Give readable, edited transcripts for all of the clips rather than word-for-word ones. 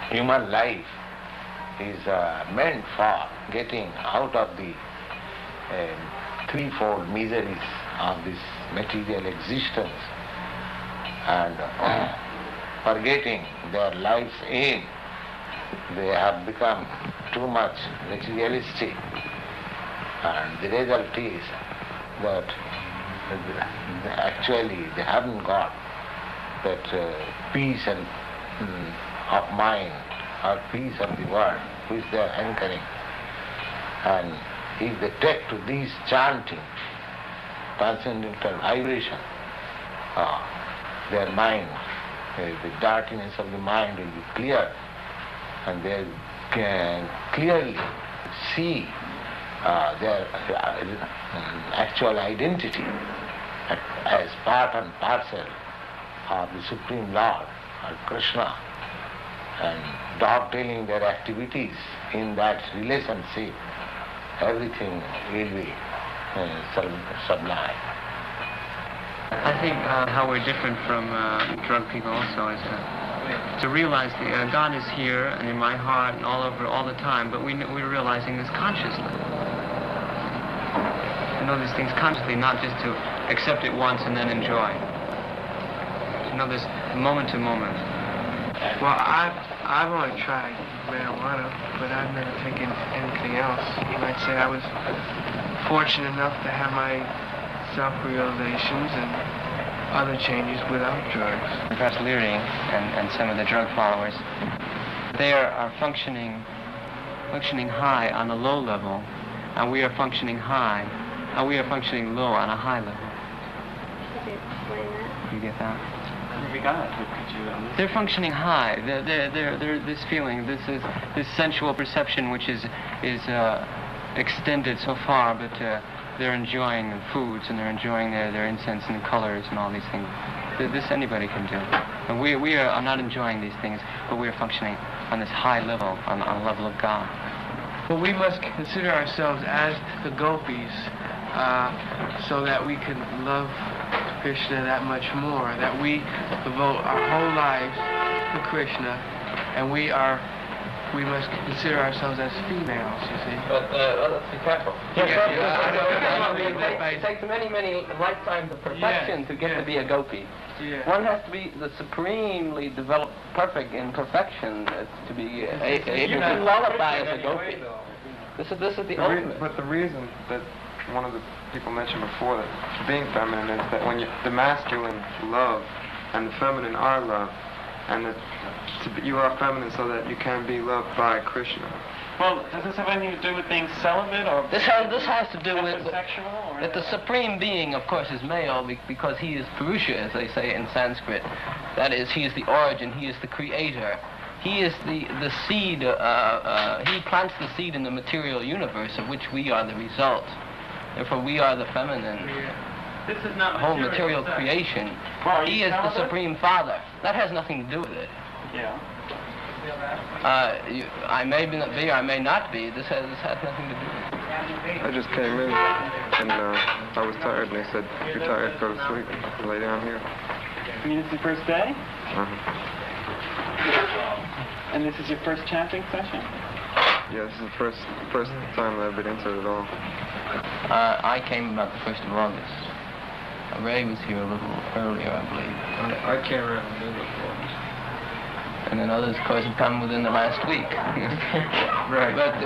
human life is meant for getting out of the threefold miseries of this material existence and forgetting their life's aim, they have become too much materialistic, and the result is that actually they haven't got that peace and of mind or peace of the world which they are anchoring. And if they take to these chanting, transcendental vibration, their mind, the dirtiness of the mind will be cleared, and they can clearly see their actual identity as part and parcel of the Supreme Lord, or Krishna, and dovetailing their activities in that relationship, everything will be sublime. I think how we're different from drug people also is to realize that God is here and in my heart and all over all the time, but we're realizing this consciously. To know these things consciously, not just to accept it once and then enjoy. To know this moment to moment. Well, I've only tried marijuana, but I've never taken anything else. You might say I was fortunate enough to have my self-realizations and other changes without drugs. Perhaps Leary and some of the drug followers, they are functioning high on a low level, and we are functioning high, and we are functioning low on a high level. Could you explain that? You get that? We got it. They're functioning high. They're this feeling, this sensual perception, which is extended so far, but they're enjoying foods and they're enjoying their incense and colors and all these things. This anybody can do. And we are not enjoying these things, but we are functioning on this high level, on a level of God. Well, we must consider ourselves as the gopis, so that we can love Krishna that much more, that we devote our whole lives to Krishna, and we must consider ourselves as females, you see. But let's be careful. It takes many, many lifetimes of perfection to get to be a gopi. Yeah. One has to be the supremely developed, perfect in perfection to be able to qualify as a gopi. This is the ultimate. But the reason that one of the people mentioned before that being feminine is that when the masculine love and the feminine are love, and that you are feminine so that you can be loved by Krishna. Well, does this have anything to do with being celibate, or this has to do with heterosexual, that the supreme being, of course, is male because he is Purusha, as they say in Sanskrit. That is, he is the origin, he is the creator. He is the seed, he plants the seed in the material universe of which we are the result. Therefore, we are the feminine. This is not whole material creation. Well, he is the Supreme Father. That has nothing to do with it. Yeah. I may be, or I may not be. This has nothing to do with it. I just came in, and I was tired, and they said, if you're tired, go to sleep. Lay down here. You mean it's the first day? Uh-huh. And this is your first chanting session? Yeah, this is the first time I've been into it at all. I came about the 1st of August. Ray was here a little earlier, I believe. I came around the middle of August. And then others, of course, have come within the last week. Right. But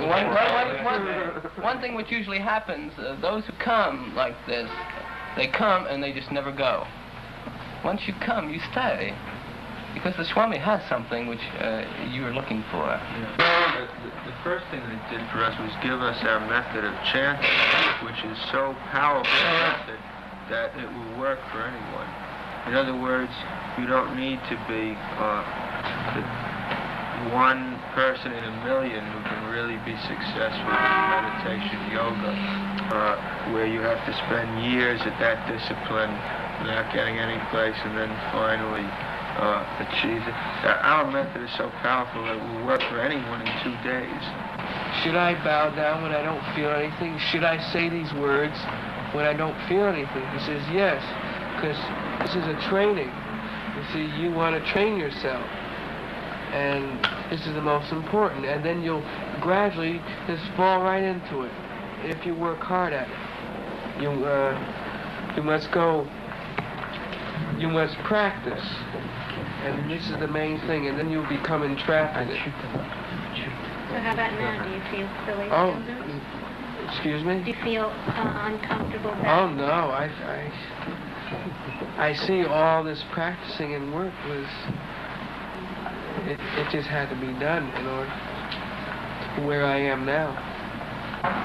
one thing which usually happens, those who come like this, they come and they just never go. Once you come, you stay. Because the Swami has something which you are looking for. Yeah. The first thing they did for us was give us our method of chanting, which is so powerful a method that it will work for anyone. In other words, you don't need to be the one person in a million who can really be successful in meditation yoga, where you have to spend years at that discipline without getting any place and then finally achieve it. Our method is so powerful that it will work for anyone in 2 days. Should I bow down when I don't feel anything? Should I say these words when I don't feel anything? He says, yes, because this is a training. You see, you want to train yourself. And this is the most important. And then you'll gradually just fall right into it if you work hard at it. You must go. You must practice. And this is the main thing. And then you'll become entrapped in it. So how about now? Do you feel the way you Oh, feel those? excuse me? Do you feel uncomfortable? Oh no, I see all this practicing and work was, it just had to be done in order to where I am now.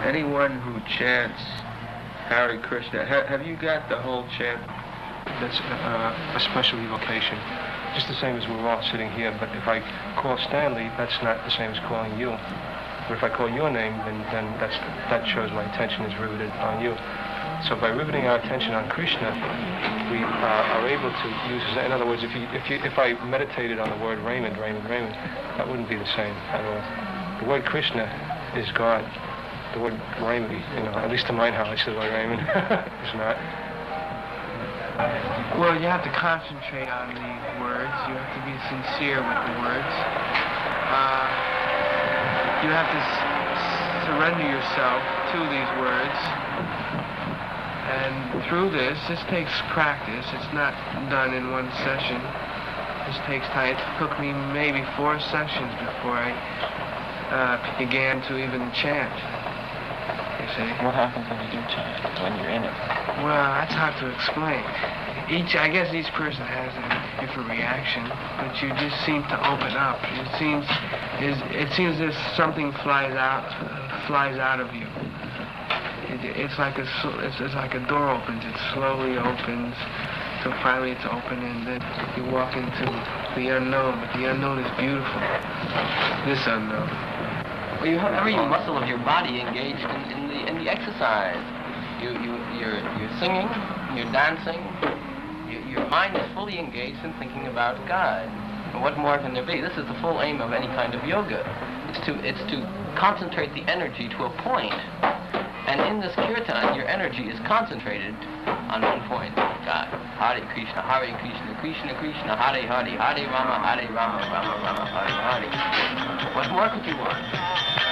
Anyone who chants Hare Krishna, have you got the whole chant? That's a special evocation, just the same as we're all sitting here. But if I call Stanley, that's not the same as calling you. But if I call your name, then that shows my attention is riveted on you. So by riveting our attention on Krishna, we are able to use. In other words, if I meditated on the word Raymond, that wouldn't be the same at all. The word Krishna is God. The word Raymond, at least to mine how I say the word Raymond, is not. Well, you have to concentrate on the words. You have to be sincere with the words. You have to surrender yourself to these words. And through this takes practice. It's not done in one session. This takes time. It took me maybe 4 sessions before I began to even chant. You see? What happens when you do chant, when you're in it? Well, that's hard to explain. I guess each person has a different reaction, but you just seem to open up. It seems as something flies out of you. It's like a door opens. It slowly opens, so finally it's open, and then you walk into the unknown. But the unknown is beautiful. This unknown. Well, you have every muscle of your body engaged in the exercise. You're singing, you're dancing. Your mind is fully engaged in thinking about God. And what more can there be? This is the full aim of any kind of yoga. It's to concentrate the energy to a point. And in this kirtan, your energy is concentrated on one point, God. Hare Krishna, Krishna Krishna, Hare Hare, Hare Rama, Rama Rama, Hare Hare. What more could you want?